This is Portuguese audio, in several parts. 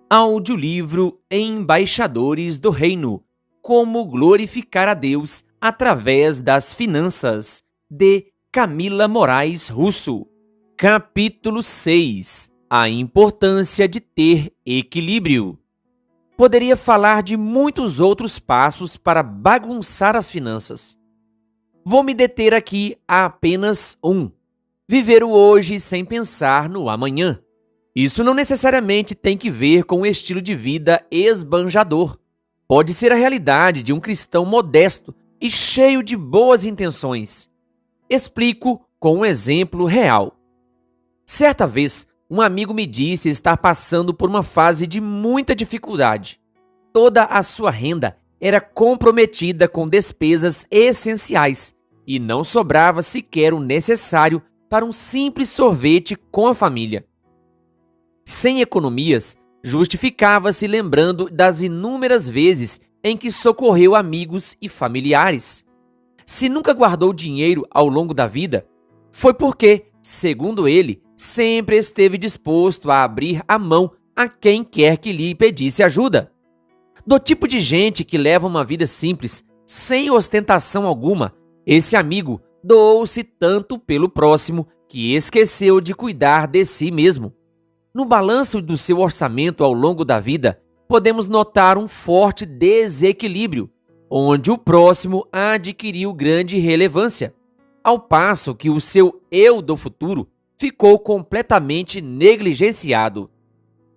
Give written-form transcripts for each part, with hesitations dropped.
Audiolivro Embaixadores do Reino: Como glorificar a Deus através das finanças, de Camila Moraes Russo. Capítulo 6: A importância de ter equilíbrio. Poderia falar de muitos outros passos para bagunçar as finanças. Vou me deter aqui a apenas um: viver o hoje sem pensar no amanhã. Isso não necessariamente tem que ver com um estilo de vida esbanjador. Pode ser a realidade de um cristão modesto e cheio de boas intenções. Explico com um exemplo real. Certa vez, um amigo me disse estar passando por uma fase de muita dificuldade. Toda a sua renda era comprometida com despesas essenciais e não sobrava sequer o necessário para um simples sorvete com a família. Sem economias, justificava-se lembrando das inúmeras vezes em que socorreu amigos e familiares. Se nunca guardou dinheiro ao longo da vida, foi porque, segundo ele, sempre esteve disposto a abrir a mão a quem quer que lhe pedisse ajuda. Do tipo de gente que leva uma vida simples, sem ostentação alguma, esse amigo doou-se tanto pelo próximo que esqueceu de cuidar de si mesmo. No balanço do seu orçamento ao longo da vida, podemos notar um forte desequilíbrio, onde o próximo adquiriu grande relevância, ao passo que o seu eu do futuro ficou completamente negligenciado.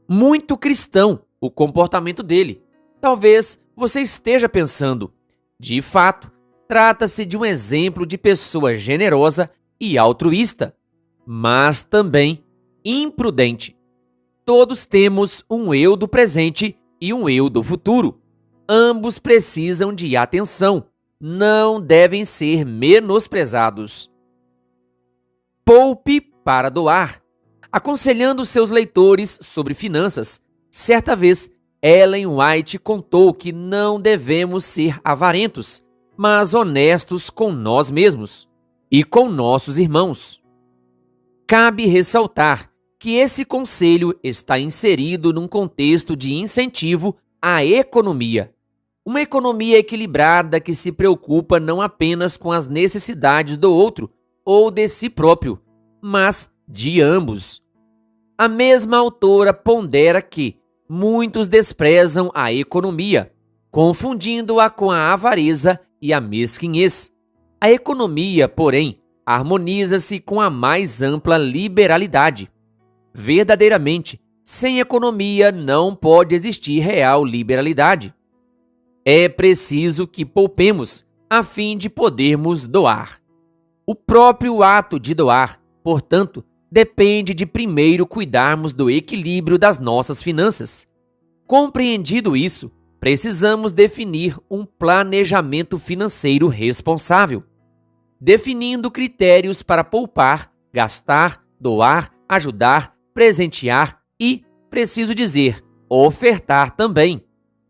Muito cristão o comportamento dele. Talvez você esteja pensando: de fato, trata-se de um exemplo de pessoa generosa e altruísta, mas também imprudente. Todos temos um eu do presente e um eu do futuro. Ambos precisam de atenção, não devem ser menosprezados. Poupe para doar. Aconselhando seus leitores sobre finanças, certa vez Ellen White contou que não devemos ser avarentos, mas honestos com nós mesmos e com nossos irmãos. Cabe ressaltar que esse conselho está inserido num contexto de incentivo à economia. Uma economia equilibrada que se preocupa não apenas com as necessidades do outro ou de si próprio, mas de ambos. A mesma autora pondera que muitos desprezam a economia, confundindo-a com a avareza e a mesquinhez. A economia, porém, harmoniza-se com a mais ampla liberalidade. Verdadeiramente, sem economia não pode existir real liberalidade. É preciso que poupemos a fim de podermos doar. O próprio ato de doar, portanto, depende de primeiro cuidarmos do equilíbrio das nossas finanças. Compreendido isso, precisamos definir um planejamento financeiro responsável, definindo critérios para poupar, gastar, doar, ajudar, presentear e, preciso dizer, ofertar também.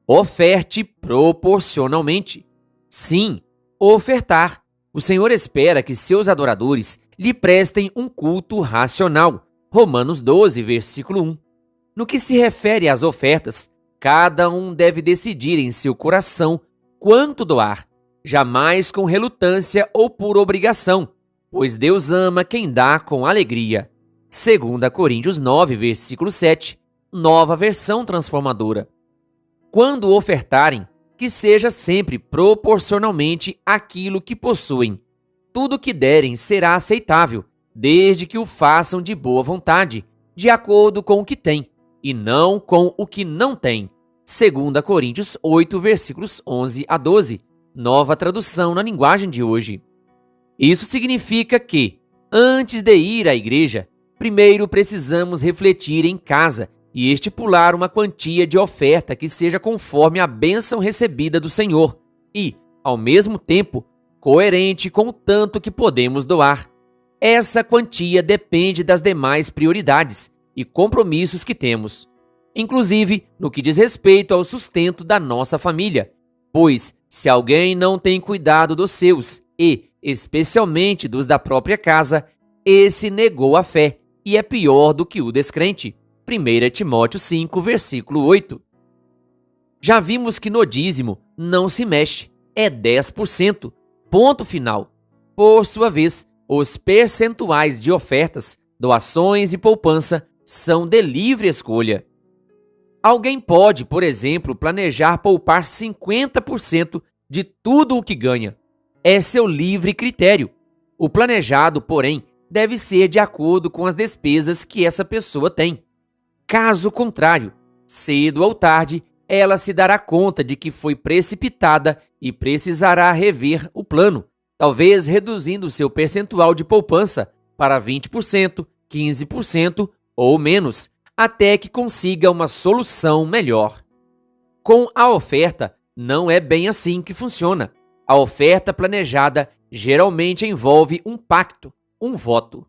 Oferte proporcionalmente. Sim, ofertar. O Senhor espera que seus adoradores lhe prestem um culto racional. Romanos 12, versículo 1. No que se refere às ofertas, cada um deve decidir em seu coração quanto doar, jamais com relutância ou por obrigação, pois Deus ama quem dá com alegria. 2 Coríntios 9, versículo 7, Nova Versão Transformadora. Quando ofertarem, que seja sempre proporcionalmente àquilo que possuem. Tudo que derem será aceitável, desde que o façam de boa vontade, de acordo com o que têm, e não com o que não têm. 2 Coríntios 8, versículos 11 a 12, Nova Tradução na linguagem de hoje. Isso significa que, antes de ir à igreja, primeiro precisamos refletir em casa e estipular uma quantia de oferta que seja conforme a bênção recebida do Senhor e, ao mesmo tempo, coerente com o tanto que podemos doar. Essa quantia depende das demais prioridades e compromissos que temos, inclusive no que diz respeito ao sustento da nossa família, pois, se alguém não tem cuidado dos seus e, especialmente dos da própria casa, esse negou a fé e é pior do que o descrente. 1 Timóteo 5, versículo 8. Já vimos que no dízimo não se mexe, é 10%, ponto final. Por sua vez, os percentuais de ofertas, doações e poupança são de livre escolha. Alguém pode, por exemplo, planejar poupar 50% de tudo o que ganha. É seu livre critério. O planejado, porém, deve ser de acordo com as despesas que essa pessoa tem. Caso contrário, cedo ou tarde, ela se dará conta de que foi precipitada e precisará rever o plano, talvez reduzindo seu percentual de poupança para 20%, 15% ou menos, até que consiga uma solução melhor. Com a oferta, não é bem assim que funciona. A oferta planejada geralmente envolve um pacto, um voto.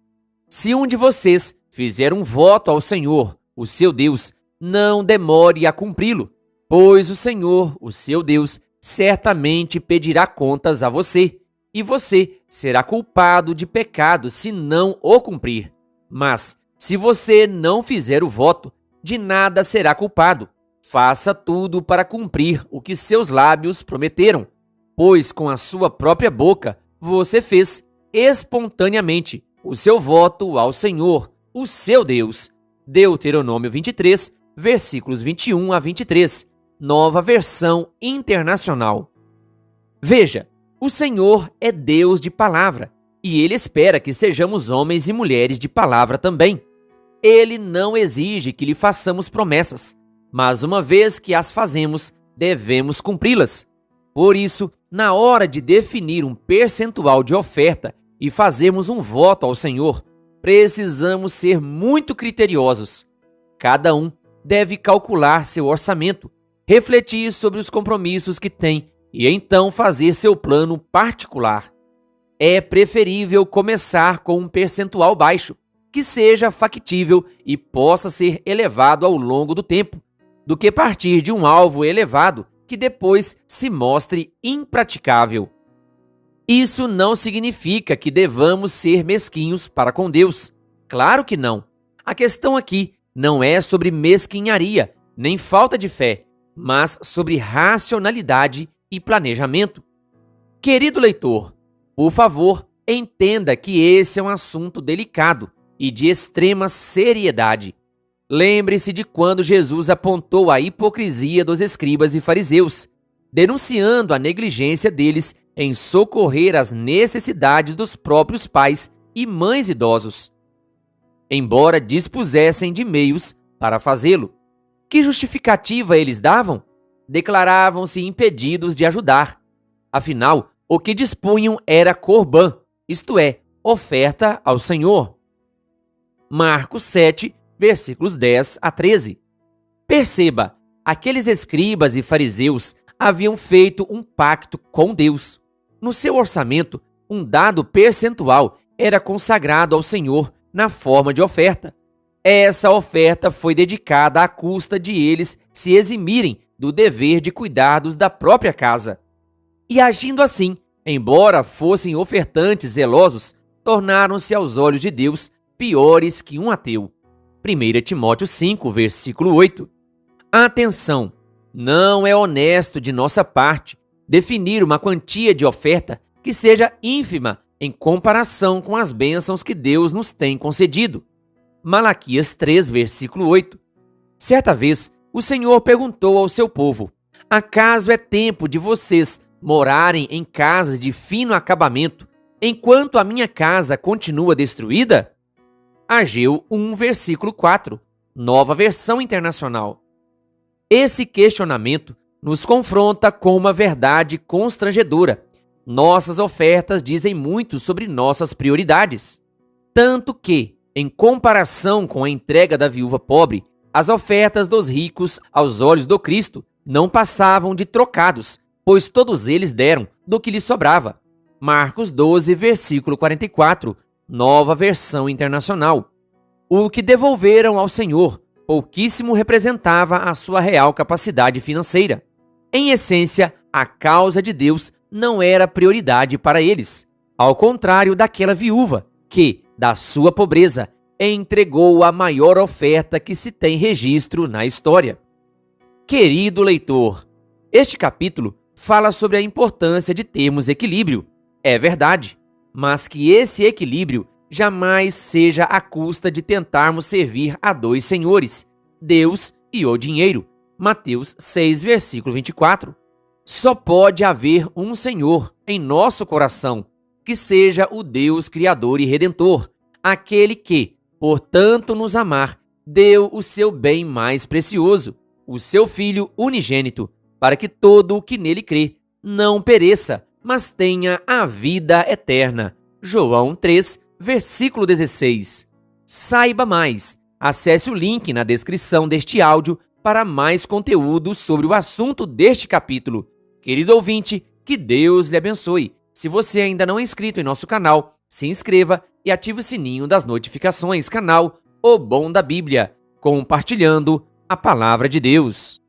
Se um de vocês fizer um voto ao Senhor, o seu Deus, não demore a cumpri-lo, pois o Senhor, o seu Deus, certamente pedirá contas a você, e você será culpado de pecado se não o cumprir. Mas, se você não fizer o voto, de nada será culpado. Faça tudo para cumprir o que seus lábios prometeram, pois com a sua própria boca você fez espontaneamente o seu voto ao Senhor, o seu Deus. Deuteronômio 23, versículos 21 a 23, Nova Versão Internacional. Veja, o Senhor é Deus de palavra, e Ele espera que sejamos homens e mulheres de palavra também. Ele não exige que lhe façamos promessas, mas uma vez que as fazemos, devemos cumpri-las. Por isso, na hora de definir um percentual de oferta e fazermos um voto ao Senhor, precisamos ser muito criteriosos. Cada um deve calcular seu orçamento, refletir sobre os compromissos que tem e então fazer seu plano particular. É preferível começar com um percentual baixo, que seja factível e possa ser elevado ao longo do tempo, do que partir de um alvo elevado que depois se mostre impraticável. Isso não significa que devamos ser mesquinhos para com Deus. Claro que não. A questão aqui não é sobre mesquinharia, nem falta de fé, mas sobre racionalidade e planejamento. Querido leitor, por favor, entenda que esse é um assunto delicado e de extrema seriedade. Lembre-se de quando Jesus apontou a hipocrisia dos escribas e fariseus, denunciando a negligência deles em socorrer as necessidades dos próprios pais e mães idosos, embora dispusessem de meios para fazê-lo. Que justificativa eles davam? Declaravam-se impedidos de ajudar. Afinal, o que dispunham era corbã, isto é, oferta ao Senhor. Marcos 7, versículos 10 a 13. Perceba, aqueles escribas e fariseus haviam feito um pacto com Deus. No seu orçamento, um dado percentual era consagrado ao Senhor na forma de oferta. Essa oferta foi dedicada à custa de eles se eximirem do dever de cuidados da própria casa. E agindo assim, embora fossem ofertantes zelosos, tornaram-se aos olhos de Deus piores que um ateu. 1 Timóteo 5, versículo 8. Atenção! Não é honesto de nossa parte definir uma quantia de oferta que seja ínfima em comparação com as bênçãos que Deus nos tem concedido. Malaquias 3, versículo 8. Certa vez, o Senhor perguntou ao seu povo: acaso é tempo de vocês morarem em casas de fino acabamento, enquanto a minha casa continua destruída? Ageu 1, versículo 4, Nova Versão Internacional. Esse questionamento nos confronta com uma verdade constrangedora. Nossas ofertas dizem muito sobre nossas prioridades. Tanto que, em comparação com a entrega da viúva pobre, as ofertas dos ricos aos olhos do Cristo não passavam de trocados, pois todos eles deram do que lhes sobrava. Marcos 12, versículo 44, Nova Versão Internacional. O que devolveram ao Senhor pouquíssimo representava a sua real capacidade financeira. Em essência, a causa de Deus não era prioridade para eles, ao contrário daquela viúva que, da sua pobreza, entregou a maior oferta que se tem registro na história. Querido leitor, este capítulo fala sobre a importância de termos equilíbrio. É verdade, mas que esse equilíbrio jamais seja à custa de tentarmos servir a dois senhores, Deus e o dinheiro. Mateus 6, versículo 24. Só pode haver um Senhor em nosso coração, que seja o Deus Criador e Redentor, aquele que, por tanto nos amar, deu o seu bem mais precioso, o seu Filho unigênito, para que todo o que nele crê não pereça, mas tenha a vida eterna. João 3, versículo 16. Saiba mais. Acesse o link na descrição deste áudio para mais conteúdo sobre o assunto deste capítulo. Querido ouvinte, que Deus lhe abençoe. Se você ainda não é inscrito em nosso canal, se inscreva e ative o sininho das notificações. Canal O Bom da Bíblia, compartilhando a Palavra de Deus.